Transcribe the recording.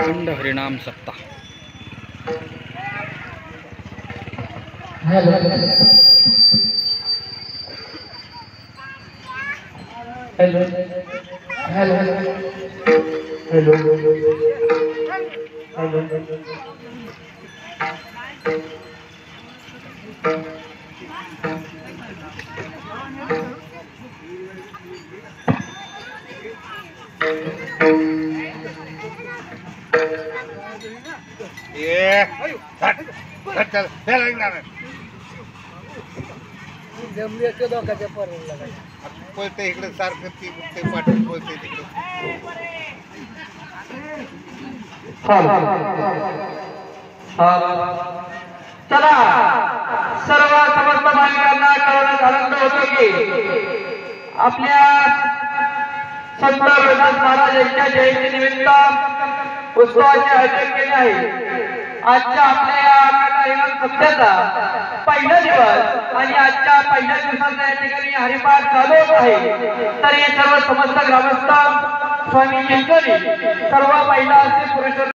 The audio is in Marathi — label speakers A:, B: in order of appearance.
A: अखंड हरिनाम सप्ताह।
B: हेलो हेलो हेलो हेलो
C: ये चल चल
B: जमल्याच्या दोघांच्या पर्यंत
C: पळते इकडे सारखं ती ते पाठी पळते तिकडे
B: चला सर्व समस्त बालिकांना कळवण्यात आनंद होतो की आपल्या संत रविदास महाराज यांच्या जयंतीनिमित्त उत्सवाचे आयोजन केले आहे। आजच्या आपल्या या सप्त्याचा पहिला दिवस आणि आजच्या पहिल्या दिवसाचा या ठिकाणी हरिपाठ चालू होत आहे। तर हे सर्व समस्त ग्रामस्थ स्वामी चिंचोली सर्व महिला असे पुरुष